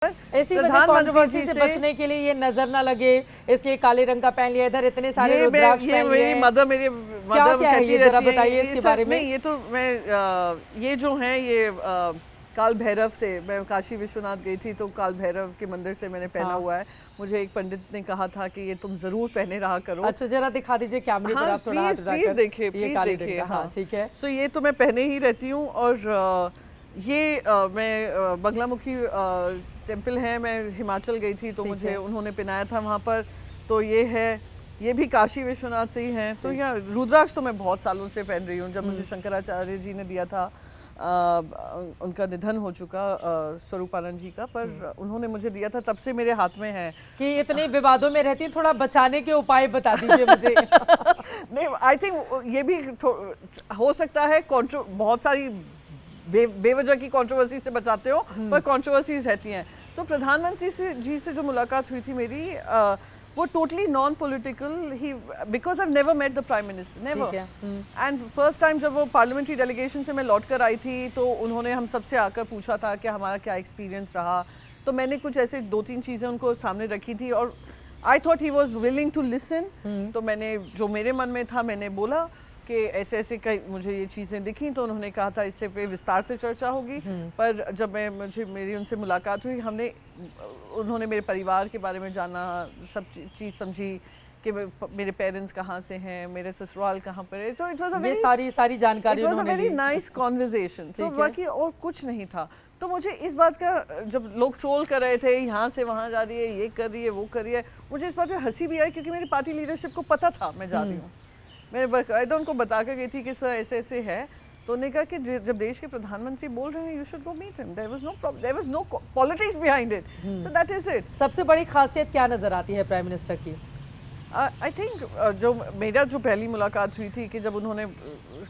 ऐसी वजह कंट्रोवर्सी से बचने के लिए ये नजर ना लगे इसलिए काले रंग का पहन लिया, इधर इतने सारे रुद्राक्ष पहन लिए हैं। मेरी मदर कहती जरा बताइए इसके बारे में। नहीं, ये तो मैं ये जो है ये काल भैरव से, मैं काशी विश्वनाथ गई थी तो काल भैरव के मंदिर से मैंने पहना हुआ है। मुझे एक पंडित ने कहा था कि ये तुम जरूर पहने रहा करो। अच्छा जरा दिखा दीजिए कैमरे पर आप थोड़ा हाथ प्लीज देखिए, प्लीज देखिए। हाँ ठीक है। सो ये तो मैं पहने ही रहती हूँ। और ये मैं बगलामुखी टेम्पल है, मैं हिमाचल गई थी तो मुझे उन्होंने पहनाया था वहाँ पर। तो ये है, ये भी काशी विश्वनाथ से ही हैं। तो यहाँ रुद्राक्ष तो मैं बहुत सालों से पहन रही हूँ। जब मुझे शंकराचार्य जी ने दिया था, उनका निधन हो चुका स्वरूपानंद जी का, पर उन्होंने मुझे दिया था, तब से मेरे हाथ में है। कि इतने विवादों में रहती है, थोड़ा बचाने के उपाय बता दीजिए मुझे। नहीं, आई थिंक ये भी हो सकता है बहुत सारी बेवजह की कंट्रोवर्सी से बचाते हो, पर कंट्रोवर्सीज रहती हैं। तो प्रधानमंत्री जी से जो मुलाकात हुई थी मेरी, वो टोटली नॉन पॉलिटिकल ही, because I never met the prime minister, never. And first time जब वो पार्लियामेंट्री डेलीगेशन से मैं लौट कर आई थी तो उन्होंने हम सबसे आकर पूछा था कि हमारा क्या एक्सपीरियंस रहा। तो मैंने कुछ ऐसे 2-3 चीज़ें उनको सामने रखी थी और I thought he was willing to listen. तो मैंने जो मेरे मन में था मैंने बोला कि ऐसे ऐसे कई मुझे ये चीज़ें दिखी। तो उन्होंने कहा था इससे पे विस्तार से चर्चा होगी। पर जब मेरी उनसे मुलाकात हुई, उन्होंने मेरे परिवार के बारे में जाना, सब चीज़ समझी कि मेरे पेरेंट्स कहाँ से हैं, मेरे ससुराल कहाँ पर है। तो इट वाज अ वेरी सारी जानकारी, it was a very nice conversation. तो बाकी और कुछ नहीं था। तो मुझे इस बात का, जब लोग ट्रोल कर रहे थे यहाँ से वहाँ जा रही है, ये कर रही है, वो कर रही है, मुझे इस बात पे हंसी भी आई क्योंकि मेरी पार्टी लीडरशिप को पता था मैं जा रही हूँ। मैं बाकायदा उनको बता कर गई थी कि सर ऐसे ऐसे है। तो उन्होंने कहा कि जब देश के प्रधानमंत्री बोल रहे हैं, you should go meet him, there was no politics behind it, so that is it. सबसे बड़ी खासियत क्या नजर आती है प्राइम मिनिस्टर की? आई थिंक जो मेरा जो पहली मुलाकात हुई थी कि जब उन्होंने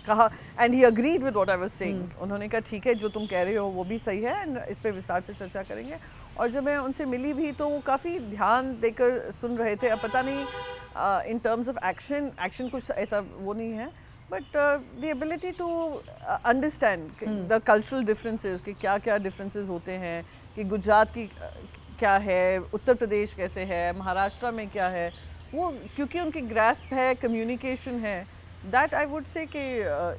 कहा, and he agreed with what I was saying, उन्होंने कहा ठीक है जो तुम कह रहे हो वो भी सही है एंड इस पे विस्तार से चर्चा करेंगे। और जब मैं उनसे मिली भी तो वो काफ़ी ध्यान देकर सुन रहे थे। अब पता नहीं इन टर्म्स ऑफ एक्शन कुछ ऐसा वो नहीं है, but the ability to understand the cultural differences, कि क्या क्या डिफरेंसेस होते हैं, कि गुजरात की क्या है, उत्तर प्रदेश कैसे है, महाराष्ट्र में क्या है, वो क्योंकि उनकी ग्रास्प है, कम्युनिकेशन है, दैट आई वुड से कि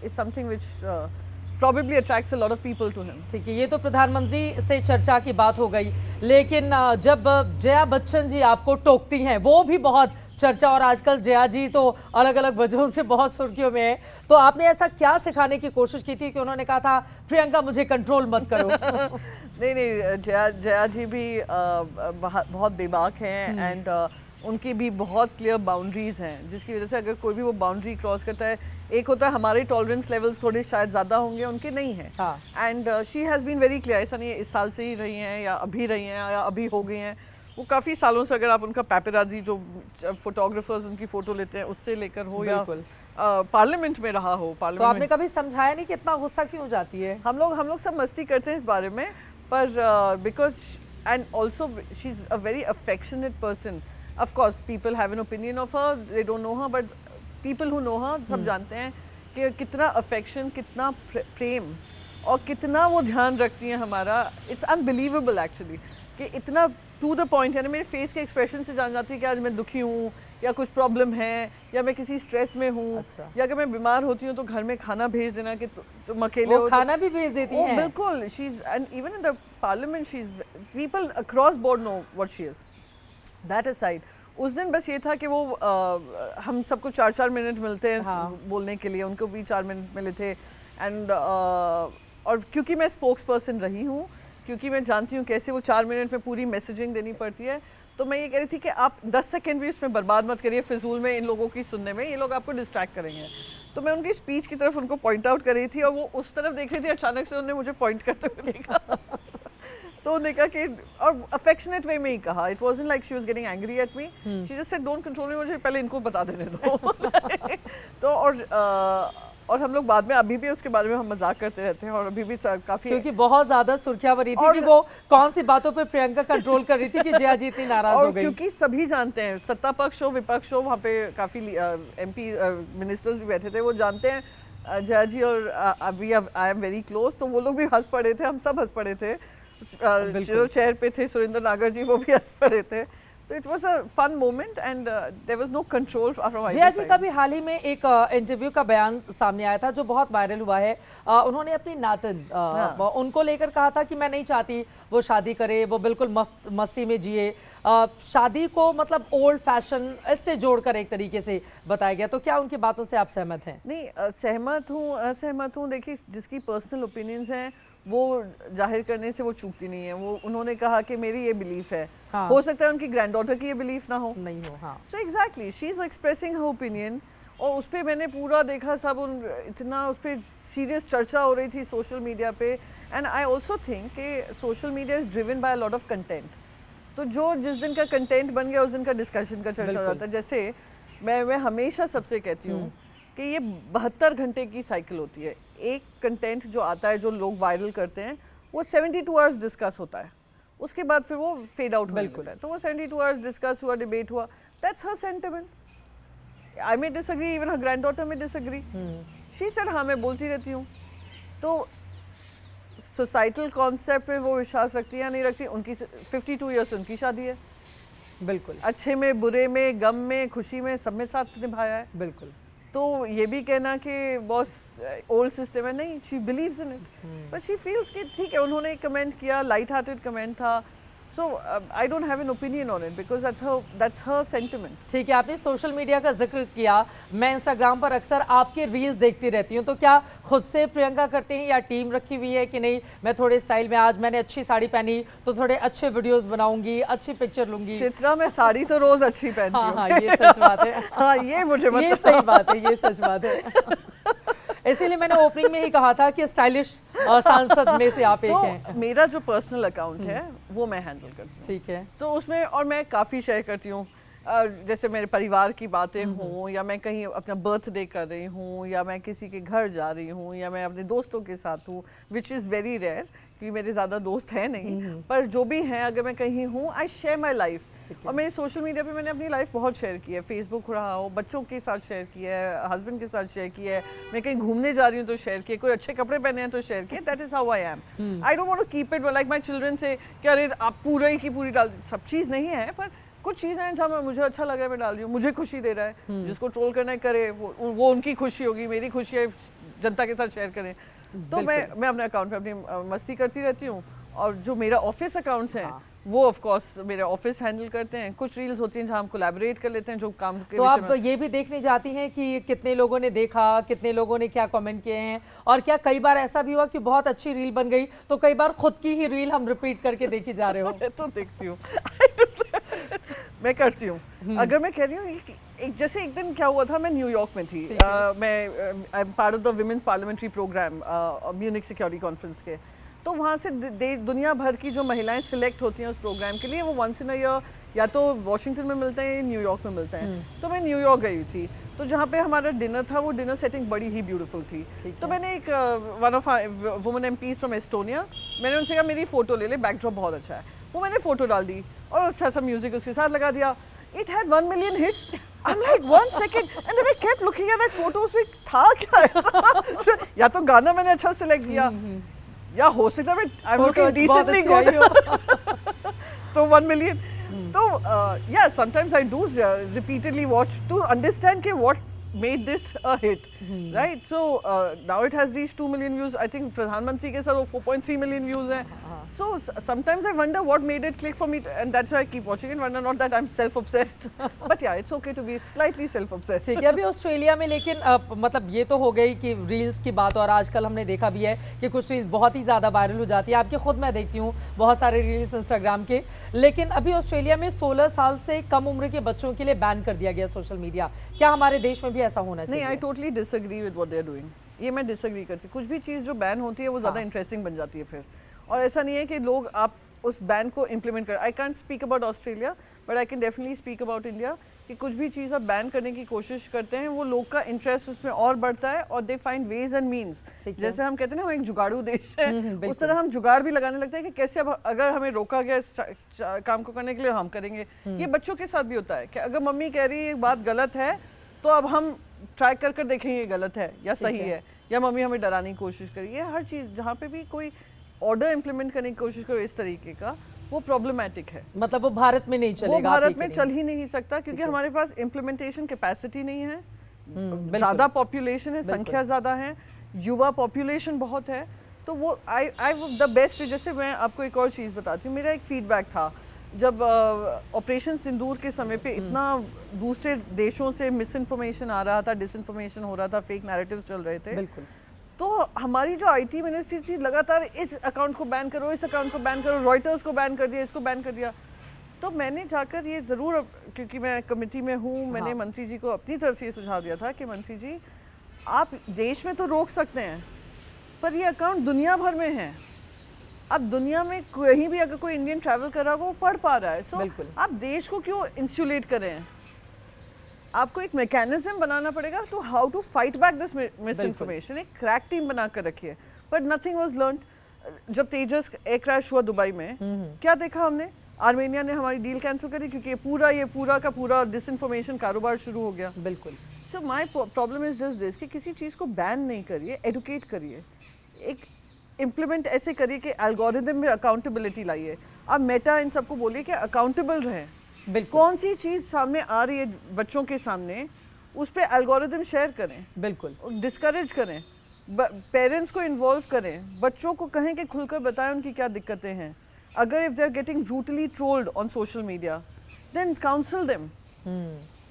is something which probably attracts a lot of people to him. ठीक है, ये तो प्रधानमंत्री से चर्चा की बात हो गई, लेकिन जब जया बच्चन जी आपको टोकती हैं, वो भी बहुत चर्चा, और आजकल जया जी तो अलग अलग वजहों से बहुत सुर्खियों में है। तो आपने ऐसा क्या सिखाने की कोशिश की थी कि उन्होंने कहा था प्रियंका मुझे कंट्रोल मत करो? नहीं, जया जी भी बहुत बेबाक हैं एंड उनकी भी बहुत क्लियर बाउंड्रीज हैं, जिसकी वजह से अगर कोई भी वो बाउंड्री क्रॉस करता है, एक होता है हमारे टॉलरेंस लेवल्स थोड़े शायद ज़्यादा होंगे, उनके नहीं हैं। And she has been very clear, ऐसा नहीं है इस साल से ही रही हैं या अभी रही हैं या अभी हो गई हैं, वो काफ़ी सालों से, अगर आप उनका पेपराजी जो फोटोग्राफर्स उनकी फ़ोटो लेते हैं उससे लेकर हो या पार्लियामेंट में रहा हो, तो आपने कभी समझाया नहीं कि इतना गुस्सा क्यों जाती है? हम लोग सब मस्ती करते हैं इस बारे में, पर because and also she is a very affectionate person. Of course, people have an opinion of her. They don't know her, but people who know her सब जानते हैं कि कितना affection, कितना प्रेम और कितना वो ध्यान रखती हैं हमारा। It's unbelievable actually कि इतना to the point है ना, मेरे face के expression से जान जाती है कि आज मैं दुखी हूँ या कुछ problem है या मैं किसी stress में हूँ। अच्छा। या अगर मैं बीमार होती हूँ तो घर में खाना भेज देना कि तुम अकेले हो, खाना भी भेज देती हैं। बिल्कुल, she's and even in the parliament she's, people across board know what she is. That aside, उस दिन बस ये था कि वो हम सबको 4-4 मिनट मिलते हैं बोलने के लिए, उनको भी 4 मिनट मिले थे। एंड और क्योंकि मैं स्पोक्स पर्सन रही हूँ, क्योंकि मैं जानती हूँ कैसे वो 4 मिनट में पूरी मैसेजिंग देनी पड़ती है, तो मैं ये कह रही थी कि आप 10 सेकेंड भी इसमें बर्बाद मत करिए फिजूल में इन लोगों की सुनने में, ये लोग आपको डिस्ट्रैक्ट करेंगे। तो मैं उनकी स्पीच की तरफ उनको पॉइंट आउट कर रही थी और वो उस तरफ देख रही थी, अचानक से उन्होंने मुझे पॉइंट करते हुए देखा। तो उन्होंने कहा कि, और अफेक्शनेट वे में ही कहा, it wasn't like she was getting angry at me, she just said don't control me, मुझे पहले इनको बता देने दो। तो और हम लोग बाद में अभी भी उसके बारे में हम मजाक करते रहते हैं और अभी भी काफी, क्योंकि बहुत ज्यादा सुर्खियां बनी थी कि वो कौन सी बातों पे प्रियंका कंट्रोल कर रही थी कि जया जी इतनी नाराज हो गई। क्योंकि सभी जानते हैं, सत्ता पक्ष हो विपक्ष हो, वहाँ पे काफी एमपी मिनिस्टर्स भी बैठे थे, वो जानते हैं जया जी और आई एम वेरी क्लोज, तो वो लोग भी हंस पड़े थे, हम सब हंस पड़े थे। जो चेयर पे थे सुरेंद्र नागर जी, वो भी हंस पड़े थे। तो it was a fun moment and there was no control from Jaya ji का भी हाल ही में एक इंटरव्यू का बयान सामने आया था जो बहुत वायरल हुआ है। उन्होंने अपनी नातन उनको लेकर कहा था कि मैं नहीं चाहती वो शादी करे, वो बिल्कुल मस्ती में जिए। शादी को मतलब ओल्ड फैशन इससे जोड़कर एक तरीके से बताया गया। तो क्या उनकी बातों से आप सहमत हैं? नहीं, सहमत हूँ असहमत हूँ। देखिए, जिसकी पर्सनल ओपिनियंस हैं वो जाहिर करने से वो चूकती नहीं है। वो उन्होंने कहा कि मेरी ये बिलीफ है। हाँ। हो सकता है उनकी ग्रैंडडॉटर की ये बिलीफ ना हो, नहीं हो। हाँ। So exactly she is expressing her opinion. और उस पर मैंने पूरा देखा, सब इतना उस पर सीरियस चर्चा हो रही थी सोशल मीडिया पे। एंड आई ऑल्सो थिंक कि social media is driven by a lot of content. तो जो जिस दिन का कंटेंट बन गया उस दिन का डिस्कशन का चर्चा हो जाता है। जैसे मैं हमेशा सबसे कहती हूँ कि ये 72 घंटे की साइकिल होती है। एक कंटेंट जो आता है, जो लोग वायरल करते हैं, वो 72 आवर्स डिस्कस होता है, उसके बाद फिर वो फेड आउट होने लगता है। तो वो 72 आवर्स डिस्कस हुआ, डिबेट हुआ, that's her sentiment. I may disagree, even her granddaughter में डिसएग्री। शी सेड हाँ मैं बोलती रहती हूँ। तो सोसाइटल कॉन्सेप्ट पे वो विश्वास रखती है या नहीं रखती, उनकी 52 ईयर्स उनकी शादी है। बिल्कुल। अच्छे में, बुरे में, गम में, खुशी में, सब में साथ निभाया है। बिल्कुल। तो ये भी कहना कि बॉस ओल्ड सिस्टम है, नहीं, she believes in it, but she feels कि ठीक है। उन्होंने एक कमेंट किया, लाइट हार्टेड कमेंट था। So I don't have an opinion on it because that's her sentiment. ठीक है, आपने सोशल मीडिया का जिक्र किया। मैं इंस्टाग्राम पर अक्सर आपके रील्स देखती रहती हूँ, तो क्या खुद से प्रियंका करते हैं या टीम रखी हुई है कि नहीं मैं थोड़े स्टाइल में, आज मैंने अच्छी साड़ी पहनी तो थोड़े अच्छे वीडियोस बनाऊंगी, अच्छी पिक्चर लूंगी? चित्रा, मैं साड़ी तो रोज अच्छी पहनती हूँ। हाँ, ये सच बात है। हाँ, ये मुझे ये सही बात है, ये सच बात है। इसीलिए मैंने ओपनिंग में ही कहा था कि स्टाइलिश सांसद में से आप एक हैं। तो मेरा जो पर्सनल अकाउंट है वो मैं हैंडल करती हूँ। ठीक है। तो उसमें और मैं काफ़ी शेयर करती हूँ, जैसे मेरे परिवार की बातें हों, या मैं कहीं अपना बर्थडे कर रही हूँ, या मैं किसी के घर जा रही हूँ, या मैं अपने दोस्तों के साथ हूँ, विच इज़ वेरी रेयर क्योंकि मेरे ज़्यादा दोस्त हैं नहीं, पर जो भी हैं अगर मैं कहीं हूँ, आई शेयर माई लाइफ। और मेरे सोशल मीडिया पे मैंने अपनी लाइफ बहुत शेयर की है। फेसबुक रहा हो, बच्चों के साथ शेयर किया है, हस्बैंड के साथ शेयर किया है, मैं कहीं घूमने जा रही हूँ तो शेयर किया, कोई अच्छे कपड़े पहने हैं तो शेयर किया। That is how I am. I don't want to keep it like my children से कि अरे आप पूरा ही की पूरी डाल, सब चीज़ नहीं है, पर कुछ चीज़ें हैं जहाँ मुझे अच्छा लग रहा है मैं डाल रही हूँ, मुझे खुशी दे रहा है। जिसको ट्रोल करना है करे, वो उनकी खुशी होगी, मेरी खुशी है जनता के साथ शेयर करें। तो मैं अपने अकाउंट पे अपनी मस्ती करती रहती हूँ। और जो मेरा ऑफिस अकाउंट्स हैं वो ऑफ कोर्स मेरे ऑफिस हैंडल करते हैं। कुछ रील्स होती हैं जहाँ हम कोलैबोरेट कर लेते हैं जो काम के तो आप ये भी देखने जाती हैं कि कितने लोगों ने देखा, कितने लोगों ने क्या कमेंट किए हैं, और क्या कई बार ऐसा भी हुआ कि बहुत अच्छी रील बन गई तो कई बार खुद की ही रील हम रिपीट करके देखे जा रहे हो? तो देखती हूँ मैं करती हूँ। अगर मैं कह रही हूँ एक जैसे एक दिन क्या हुआ था, मैं न्यूयॉर्क में थी, मैं I am part of the women's parliamentary programme Munich security conference के। तो वहाँ से दुनिया भर की जो महिलाएं सिलेक्ट होती हैं उस प्रोग्राम के लिए, वो वंस इन अ ईयर या तो वॉशिंगटन में मिलते हैं या न्यूयॉर्क में मिलते हैं। तो मैं न्यूयॉर्क गई थी, तो जहाँ पे हमारा डिनर था वो डिनर सेटिंग बड़ी ही ब्यूटीफुल थी। तो मैंने एक one of women MPs from Estonia, मैंने उनसे कहा मेरी फ़ोटो ले ले, बैकड्रॉप बहुत अच्छा है। वो मैंने फ़ोटो डाल दी और अच्छा सा म्यूजिक उसके साथ लगा दिया। It had 1 million hits. I'm like 1 second, and then I kept looking at that photo. उसमें था क्या ऐसा? या तो गाना मैंने अच्छा सिलेक्ट किया, या हो सकता है I'm looking decently good. तो 1 million. तो yeah, sometimes I do repeatedly watch to understand कि what made this a hit, right? So now it has reached 2 million views. I think प्रधानमंत्री के साथ वो 4.3 million views हैं. So sometimes I wonder what made it click for me, and that's why I keep watching it. Wonder not that I'm self-obsessed, but yeah, it's okay to be slightly self-obsessed. ठीक है, अभी Australia में लेकिन मतलब ये तो हो गई कि रील्स की बात, और आजकल हमने देखा भी है कि कुछ रील्स बहुत ही ज़्यादा वायरल हो जाती है। आपके खुद मैं देखती हूँ बहुत सारे रील्स इंस्टाग्राम के, लेकिन अभी ऑस्ट्रेलिया में 16 साल से कम उम्र के बच्चों के लिए बैन कर दिया गया सोशल मीडिया। क्या हमारे देश में भी ऐसा होना चाहिए? नहीं, I totally disagree with what they are doing. ये मैं डिसएग्री करती हूँ। कुछ भी चीज़ जो बैन होती है वो ज़्यादा इंटरेस्टिंग बन जाती है फिर, और ऐसा नहीं है कि लोग आप उस बैन को इम्प्लीमेंट कर। I can't speak about Australia, but I can definitely speak about India कि कुछ भी चीज़ आप बैन करने की कोशिश करते हैं वो लोग का इंटरेस्ट उसमें और बढ़ता है, और they find ways and means. जैसे हम कहते हैं ना हम एक जुगाड़ू देश है, उस तरह हम जुगाड़ भी लगाने लगते हैं कि कैसे अब अगर हमें रोका गया इस काम को करने के लिए हम करेंगे। ये बच्चों के साथ भी होता है कि अगर मम्मी कह रही है ये बात गलत है तो अब हम ट्राई कर कर देखेंगे ये गलत है या सही है, या मम्मी हमें डराने की कोशिश करी। ये हर चीज़ जहाँ पे भी कोई ऑर्डर इम्प्लीमेंट करने की कोशिश करो इस तरीके का, वो प्रॉब्लमेटिक है। मतलब वो भारत में नहीं चलेगा, वो आप ये भारत में कह रही चल ही नहीं सकता क्योंकि हमारे पास इम्प्लीमेंटेशन कैपेसिटी नहीं है, बिल्कुल। ज़्यादा पॉपुलेशन है, संख्या ज़्यादा है, युवा पॉपुलेशन बहुत है। तो वो आई द बेस्ट, जैसे मैं आपको एक और चीज़ बताती हूँ, मेरा एक फीडबैक था जब ऑपरेशन सिंदूर के समय पे इतना दूसरे देशों से मिस इन्फॉर्मेशन आ रहा था, डिसइन्फॉर्मेशन हो रहा था, फेक नैरेटिव्स चल रहे थे, बिल्कुल। तो हमारी जो आईटी मिनिस्ट्री थी लगातार इस अकाउंट को बैन करो, इस अकाउंट को बैन करो, रॉयटर्स को बैन कर दिया, इसको बैन कर दिया। तो मैंने जाकर ये ज़रूर, क्योंकि मैं कमेटी में हूँ, मैंने मंत्री जी को अपनी तरफ से ये सुझाव दिया था कि मंत्री जी आप देश में तो रोक सकते हैं, पर ये अकाउंट दुनिया भर में है। अब दुनिया में कहीं भी अगर कोई इंडियन ट्रैवल कर रहा होगा वो पढ़ पा रहा है, सो आप देश को क्यों इंसुलेट करें? आपको एक मैकेनिज्म बनाना पड़ेगा to how to fight back this misinformation. एक क्रैक टीम बना कर रखिए, बट नथिंग वाज लर्नड। जब तेजस एयर क्रैश हुआ दुबई में, क्या देखा हमने? आर्मेनिया ने हमारी डील कैंसिल करी क्योंकि ये पूरा का पूरा डिसइन्फॉर्मेशन कारोबार शुरू हो गया। बिल्कुल। So my problem is just this कि किसी चीज़ को बैन नहीं करिए, एडुकेट करिए, एक इम्प्लीमेंट ऐसे करिए कि एल्गोरिदम में अकाउंटेबिलिटी लाइए। आप मेटा इन सबको बोलिए कि अकाउंटेबल रहें। कौन सी चीज़ सामने आ रही है बच्चों के सामने, उस पर एल्गोरिदम शेयर करें, बिल्कुल डिस्करेज करें, पेरेंट्स को इन्वॉल्व करें, बच्चों को कहें कि खुलकर बताएं उनकी क्या दिक्कतें हैं। अगर if they are getting brutally trolled on social media, then counsel them.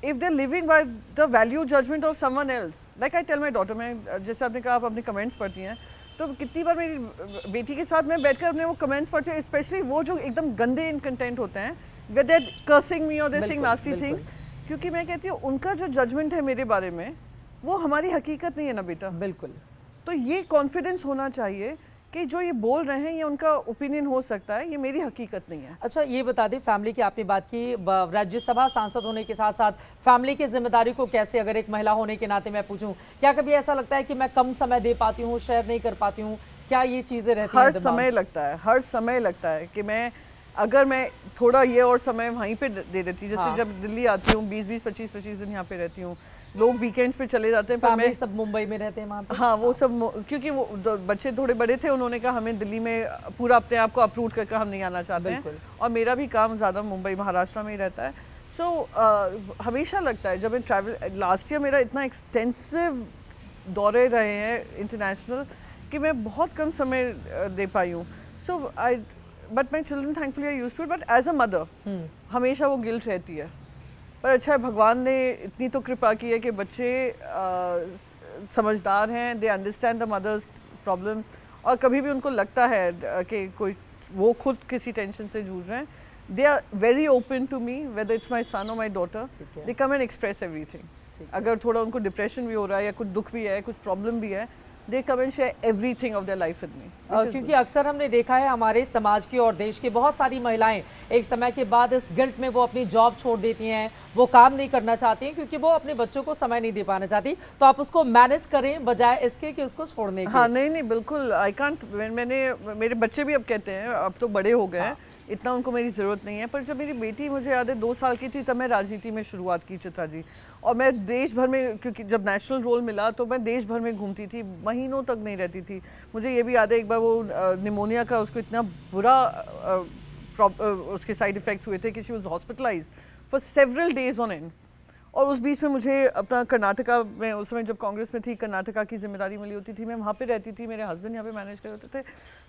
If they're living by the value judgment of someone else, like I tell my daughter, मैं जैसे आपने कहा आप अपने कमेंट्स पढ़ती हैं, तो कितनी बार मेरी बेटी के साथ मैं बैठकर अपने वो कमेंट्स पढ़ती हूँ, स्पेशली वो जो एकदम गंदे इन कंटेंट होते हैं, where they're cursing me or they're saying nasty things, क्योंकि मैं कहती हूँ उनका जो जजमेंट है मेरे बारे में वो हमारी हकीकत नहीं है ना बेटा। बिल्कुल। तो ये कॉन्फिडेंस होना चाहिए कि जो ये बोल रहे हैं ये उनका ओपिनियन हो सकता है, ये मेरी हकीकत नहीं है। अच्छा, ये बता दें, फैमिली की आपने बात की, राज्यसभा सांसद होने के साथ साथ फैमिली की जिम्मेदारी को कैसे, अगर एक महिला होने के नाते मैं पूछूं, क्या कभी ऐसा लगता है कि मैं कम समय दे पाती हूँ, शेयर नहीं कर पाती हूँ? क्या ये चीज़ें रहती हैं? हर समय लगता है कि मैं अगर मैं थोड़ा ये और समय वहीं पे दे देती, जैसे जब दिल्ली आती हूँ 20-20, 25-25 दिन यहाँ पे रहती हूँ, लोग वीकेंड्स पे चले जाते हैं, पर मैं सब मुंबई में रहते हैं वहाँ पे। हाँ, वो सब क्योंकि वो बच्चे थोड़े बड़े थे, उन्होंने कहा हमें दिल्ली में पूरा अपने आप को अप्रूव करके हम नहीं आना चाहते हैं, और मेरा भी काम ज़्यादा मुंबई महाराष्ट्र में ही रहता है। सो हमेशा लगता है जब मैं ट्रैवल, लास्ट ईयर मेरा इतना एक्सटेंसिव दौरे रहे हैं इंटरनेशनल कि मैं बहुत कम समय दे पाई हूँ। So but my children thankfully are used to it, but as a mother हमेशा वो गिल्ट रहती है। पर अच्छा है, भगवान ने इतनी तो कृपा की है कि बच्चे समझदार हैं, they understand the mother's problems, और कभी भी उनको लगता है कि कोई वो खुद किसी टेंशन से जूझ रहे हैं, they are very open to me, whether it's my son और my daughter, they come and express everything. अगर थोड़ा उनको डिप्रेशन भी हो रहा है या कुछ दुख भी है, कुछ प्रॉब्लम भी है, they come and share everything of their life with me, क्योंकि अक्सर हमने देखा है हमारे समाज की और देश की बहुत सारी महिलाएं एक समय के बाद इस गिल्ट में वो अपनी जॉब छोड़ देती हैं, वो काम नहीं करना चाहती हैं क्योंकि वो अपने बच्चों को समय नहीं दे पाना चाहती। तो आप उसको मैनेज करें बजाय इसके कि उसको छोड़ने के। हाँ, नहीं बिल्कुल, आई कांट। मेरे बच्चे भी अब कहते हैं, अब तो बड़े हो गए हैं, इतना उनको मेरी ज़रूरत नहीं है। पर जब मेरी बेटी, मुझे याद है 2 साल की थी, तब मैं राजनीति में शुरुआत की, चित्रा जी, और मैं देश भर में, क्योंकि जब नेशनल रोल मिला तो मैं देश भर में घूमती थी, महीनों तक नहीं रहती थी। मुझे ये भी याद है एक बार वो निमोनिया का उसको इतना बुरा उसके साइड इफ़ेक्ट्स हुए थे कि she was hospitalised for several days on and. और उस बीच में मुझे अपना कर्नाटका में, उस समय जब कांग्रेस में थी, कर्नाटका की जिम्मेदारी मिली होती थी, मैं वहाँ पे रहती थी, मेरे हस्बैंड यहाँ पे मैनेज कर होते थे।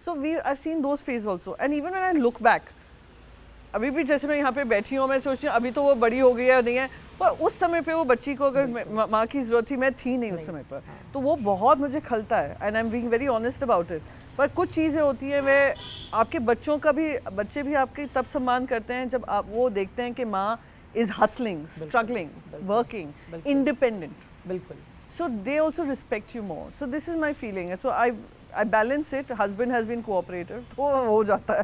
So we I seen those phase also, and even when I look back, अभी भी जैसे मैं यहाँ पे बैठी हूँ, मैं सोचती हूँ अभी तो वो बड़ी हो गई है नहीं है, पर उस समय पे वो बच्ची को अगर माँ की ज़रूरत थी, मैं थी नहीं उस समय पर, तो वो बहुत मुझे खलता है, and I am being very honest about it. पर कुछ चीज़ें होती हैं, वे आपके बच्चों का भी, बच्चे भी आपके तब सम्मान करते हैं जब आप वो देखते हैं कि माँ is hustling, struggling, working, independent. बिल्कुल. So they also respect you more. So this is my feeling. So I balance it. Husband has been cooperative. तो हो जाता है.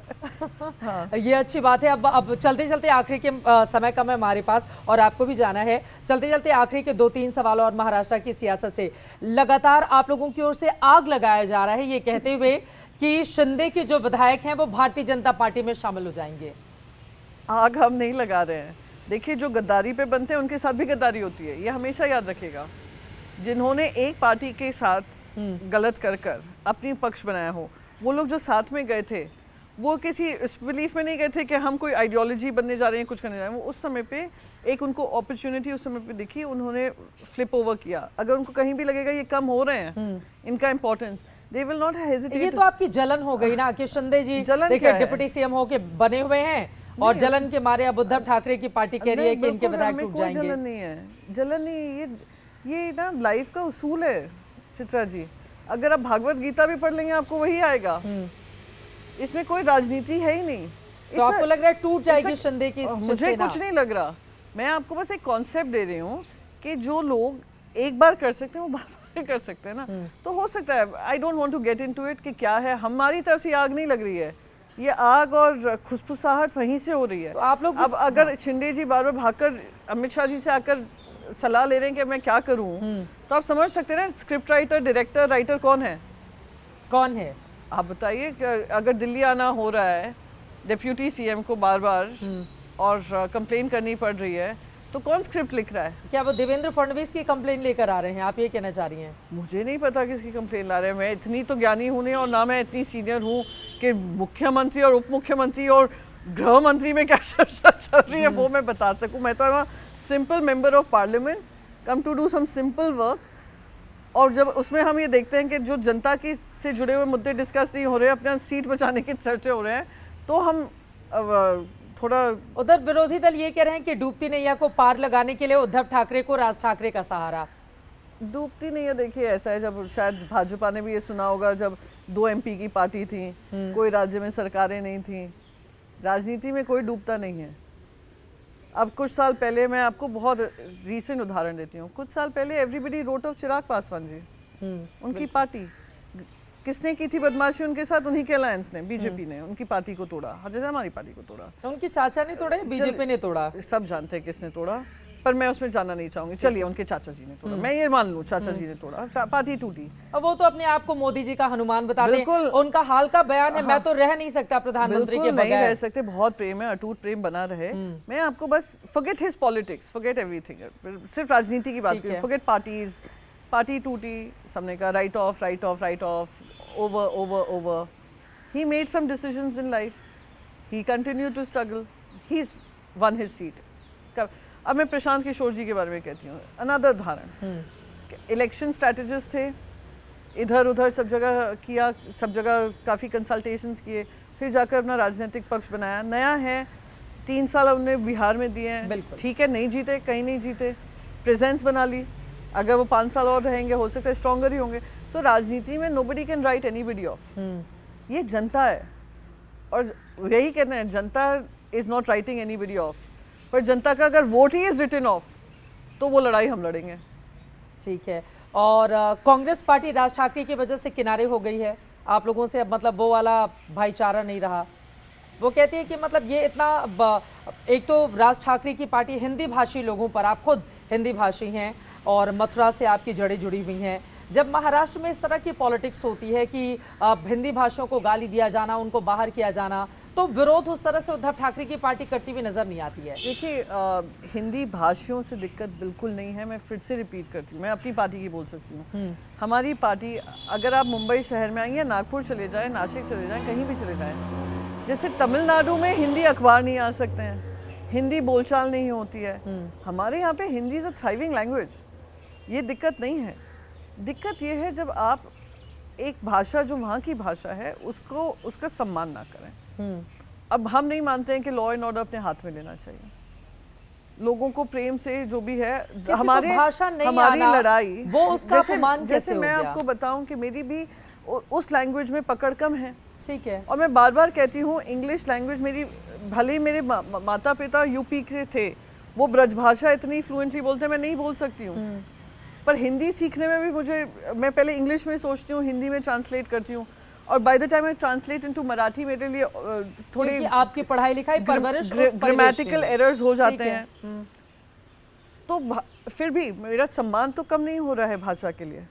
हाँ. ये अच्छी बात है. अब चलते चलते आखिरी के समय कम है हमारे पास और आपको भी जाना है. चलते चलते आखिरी के 2-3 सवाल और महाराष्ट्र की सियासत से लगातार आप लोगों की ओर से आग लगाया जा रहा है ये कहते हुए कि शिंदे के जो विधायक हैं वो भारतीय जनता पार्टी में शामिल हो जाएंगे. आग हम नहीं लगा रहे हैं. देखिए, जो गद्दारी पे बनते हैं उनके साथ भी गद्दारी होती है, ये हमेशा याद जिन्होंने एक पार्टी के साथ गलत कर अपनी पक्ष बनाया हो, वो लोग जो साथ में गए थे वो किसी इस बिलीफ में नहीं गए थे कि हम कोई आइडियोलॉजी बनने जा रहे हैं, कुछ करने जा रहे हैं। वो उस समय पे एक उनको अपॉर्चुनिटी उस समय पे दिखी, उन्होंने फ्लिप ओवर किया। अगर उनको कहीं भी लगेगा ये कम हो रहे हैं इनका importance, they will not hesitate. ये तो आपकी जलन हो गई ना कि शिंदे जी जलन देखिए क्या है? डिप्टी सीएम होके बने हुए हैं और जलन के मारे अब उद्धव ठाकरे की पार्टी कह रही है कि इनके विधायक टूट जाएंगे। जलन नहीं है, जलन नहीं, ये ना लाइफ का उसूल है चित्रा जी। अगर आप भागवत गीता भी पढ़ लेंगे आपको वही आएगा, इसमें कोई राजनीति है ही नहीं। तो आपको लग रहा है टूट जाएगी शिंदे की मुझे शिवसेना? कुछ नहीं लग रहा, मैं आपको बस एक कॉन्सेप्ट दे रही हूँ कि जो लोग एक बार कर सकते हैं वो बार बार कर सकते हैं ना। तो हो सकता है, I don't want to get into it कि क्या है, हमारी तरफ से आग नहीं लग रही है, ये आग और खुशफुसाहट वहीं से हो रही है। तो आप लोग अब अगर शिंदे जी बार बार भागकर अमित शाह जी से आकर सलाह ले रहे हैं कि मैं क्या करूं, तो आप समझ सकते हैं ना स्क्रिप्ट राइटर, डायरेक्टर, राइटर कौन है? कौन है? आप बताइए कि अगर दिल्ली आना हो रहा है डिप्यूटी सीएम को बार बार और कंप्लेन करनी पड़ रही है, तो कौन स्क्रिप्ट लिख रहा है? क्या वो देवेंद्र फडणवीस की कंप्लेन लेकर आ रहे हैं, आप ये कहना चाह रही हैं? मुझे नहीं पता किसकी कंप्लेन ला रहे हैं। मैं इतनी तो ज्ञानी हूँ नहीं, और ना मैं इतनी सीनियर हूँ कि मुख्यमंत्री और उप मुख्यमंत्री और गृह मंत्री में क्या चर्चा चल रही है वो मैं बता सकूँ। मैं तो simple member of parliament come to do some simple work. और जब उसमें हम ये देखते हैं कि जो जनता की से जुड़े हुए मुद्दे डिस्कस नहीं हो रहे, अपना सीट बचाने के चर्चे हो रहे हैं, तो हम थोड़ा। उधर विरोधी दल ये कह रहे हैं कि डूबती नैया को पार लगाने के लिए उद्धव ठाकरे को राज ठाकरे का सहारा। डूबती नहीं है, देखिए ऐसा है, जब शायद भाजपा ने भी ये सुना होगा, जब 2 MP की पार्टी थी, कोई राज्य में सरकारें नहीं थी, राजनीति में कोई डूबता नहीं है। अब कुछ साल पहले, मैं आपको बहुत रीसेंट उदाहरण देती हूँ, कुछ साल पहले everybody road of Chirag Paswan ji, उनकी पार्टी किसने की थी बदमाशी उनके साथ? उन्हीं के अलायंस ने, बीजेपी ने उनकी पार्टी को तोड़ा, जैसे हमारी पार्टी को तोड़ा। उनके चाचा ने तोड़ा, बीजेपी ने तोड़ा, सब जानते हैं किसने तोड़ा, पर मैं उसमें जाना नहीं चाहूंगी। चलिए उनके चाचा जी ने तोड़ा, मैं ये मान लूं चाचा जी ने तोड़ा, पार्टी टूटी। अब वो तो अपने आप को मोदी जी का हनुमान बताते हैं, बिल्कुल। उनका हाल का बयान है, मैं तो रह नहीं सकता प्रधानमंत्री के नहीं रह बगैर। सकते, बहुत प्रेम है, अटूट प्रेम बना रहे। मैं आपको बस forget his politics, forget everything, सिर्फ राजनीति की बात करें, फॉरगेट पार्टीज। पार्टी टूटी, सबने कहा right of, right of, right of, over, over, over. He made some decisions in life. He continued to struggle. He's won his seat. अब मैं प्रशांत किशोर जी के बारे में कहती हूँ, अनदर उदाहरण। इलेक्शन स्ट्रैटेजिस्ट थे, इधर उधर सब जगह किया, सब जगह काफ़ी कंसल्टेशंस किए, फिर जाकर अपना राजनीतिक पक्ष बनाया। नया है, 3 साल उन्होंने बिहार में दिए हैं, ठीक है, नहीं जीते, कहीं नहीं जीते, प्रेजेंस बना ली। अगर वो 5 साल और रहेंगे, हो सकता है स्ट्रॉन्गर ही होंगे। तो राजनीति में nobody can write anybody off, ये जनता है, और यही कहते हैं जनता is not writing anybody off. पर जनता का अगर वोट ही इज रिटन ऑफ, तो वो लड़ाई हम लड़ेंगे। ठीक है। और कांग्रेस पार्टी राज ठाकरे की वजह से किनारे हो गई है आप लोगों से, अब मतलब वो वाला भाईचारा नहीं रहा। वो कहती है कि मतलब ये इतना, एक तो राज ठाकरे की पार्टी हिंदी भाषी लोगों पर, आप खुद हिंदी भाषी हैं और मथुरा से आपकी जड़ें जुड़ी हुई हैं, जब महाराष्ट्र में इस तरह की पॉलिटिक्स होती है कि हिंदी भाषियों को गाली दिया जाना, उनको बाहर किया जाना, तो विरोध उस तरह से उद्धव ठाकरे की पार्टी करती हुई नजर नहीं आती है। देखिए, हिंदी भाषियों से दिक्कत बिल्कुल नहीं है, मैं फिर से रिपीट करती हूँ, मैं अपनी पार्टी की बोल सकती हूँ। हमारी पार्टी, अगर आप मुंबई शहर में आएंगे, नागपुर चले जाएं, नासिक चले जाएं, कहीं भी चले जाएं, जैसे तमिलनाडु में हिंदी अखबार नहीं आ सकते हैं, हिंदी बोलचाल नहीं होती है, हमारे यहाँ पे Hindi is a thriving language. ये दिक्कत नहीं है। दिक्कत ये है जब आप एक भाषा जो वहाँ की भाषा है उसको, उसका सम्मान ना करें। अब हम नहीं मानते हैं कि लॉ एंड ऑर्डर अपने हाथ में लेना चाहिए, लोगों को प्रेम से जो भी है, हमारी लड़ाई, वो उसका अपमान जैसे मैं हो गया? आपको बताऊं कि मेरी भी उस लैंग्वेज में पकड़ कम है, ठीक है, और मैं बार बार कहती हूँ इंग्लिश लैंग्वेज मेरी, भले ही मेरे माता पिता यूपी के थे, वो ब्रजभाषा इतनी फ्लुएंटली बोलते हैं, मैं नहीं बोल सकती हूँ, पर हिंदी सीखने में भी मुझे, मैं पहले इंग्लिश में सोचती हूँ, हिंदी में ट्रांसलेट करती हूँ, और by the time I translate into Marathi मेरे लिए थोड़ी आपकी पढ़ाई लिखाई, परवरिश, ग्रामेटिकल एरर्स हो जाते हैं, तो फिर भी मेरा सम्मान तो कम नहीं हो रहा है भाषा के लिए,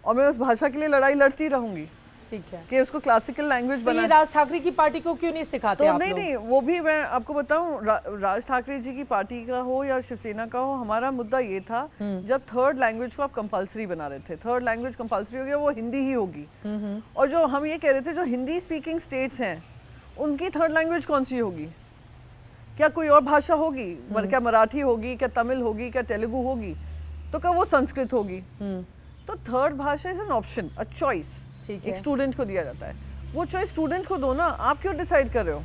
और मैं उस भाषा के लिए लड़ाई लड़ती रहूंगी। ठीक है। कि उसको क्लासिकल लैंग्वेज तो ये बना। राज ठाकरे की पार्टी को क्यों नहीं सिखाते तो आप नहीं लोग? नहीं, वो भी मैं आपको बताऊं, राज ठाकरे जी की पार्टी का हो या शिवसेना का हो, हमारा मुद्दा ये था जब थर्ड लैंग्वेज को आप कंपलसरी बना रहे थे, थर्ड लैंग्वेज कंपलसरी हो गया, वो हिंदी ही होगी। और जो हम ये कह रहे थे, जो हिंदी स्पीकिंग स्टेट्स हैं उनकी थर्ड लैंग्वेज कौन सी होगी? क्या कोई और भाषा होगी? क्या मराठी होगी, क्या तमिल होगी, क्या तेलुगु होगी, तो क्या वो संस्कृत होगी? तो थर्ड भाषा is an option, a choice ठीक एक है। स्टूडेंट को दिया जाता है। वो चॉइस स्टूडेंट को दो ना, आप क्यों डिसाइड कर रहे हो?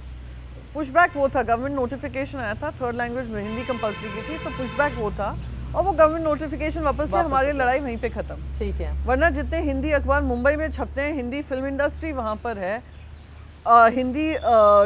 पुशबैक वो था, गवर्नमेंट नोटिफिकेशन आया था, थर्ड लैंग्वेज में हिंदी कंपलसरी की थी, तो पुशबैक वो था और वो गवर्नमेंट नोटिफिकेशन वापस लिया, हमारी लड़ाई वहीं पे खत्म। ठीक है। वरना जितने हिंदी अखबार मुंबई में छपते हैं, हिंदी फिल्म इंडस्ट्री वहाँ पर है, हिंदी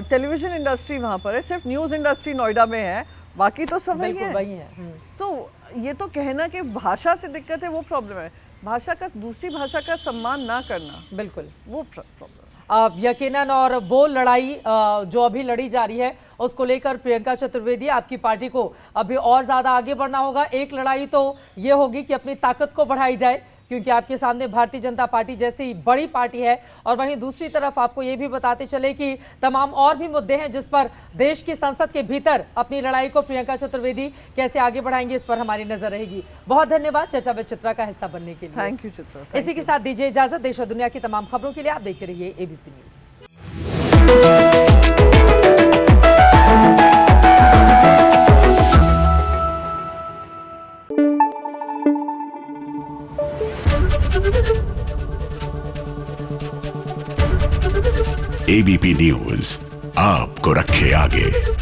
टेलीविजन इंडस्ट्री वहाँ पर है, सिर्फ न्यूज़ इंडस्ट्री नोएडा में है, बाकी तो सब वही बिल्कुल है। वही है। तो ये तो कहना कि भाषा से दिक्कत है, वो प्रॉब्लम है। भाषा का, दूसरी भाषा का सम्मान ना करना, बिल्कुल। वो प्रॉब्लम है। यकीनन, और वो लड़ाई जो अभी लड़ी जा रही है उसको लेकर प्रियंका चतुर्वेदी, आपकी पार्टी को अभी और ज्यादा आगे बढ़ना होगा। एक लड़ाई तो ये होगी कि अपनी ताकत को बढ़ाई जाए, क्योंकि आपके सामने भारतीय जनता पार्टी जैसी बड़ी पार्टी है, और वहीं दूसरी तरफ आपको ये भी बताते चले कि तमाम और भी मुद्दे हैं जिस पर देश की संसद के भीतर अपनी लड़ाई को प्रियंका चतुर्वेदी कैसे आगे बढ़ाएंगे, इस पर हमारी नजर रहेगी। बहुत धन्यवाद चर्चा विद चित्रा का हिस्सा बनने के लिए। Thank you Chitra. इसी के साथ दीजिए इजाजत। देश और दुनिया की तमाम खबरों के लिए आप देखते रहिए एबीपी न्यूज। एबीपी न्यूज आपको रखे आगे।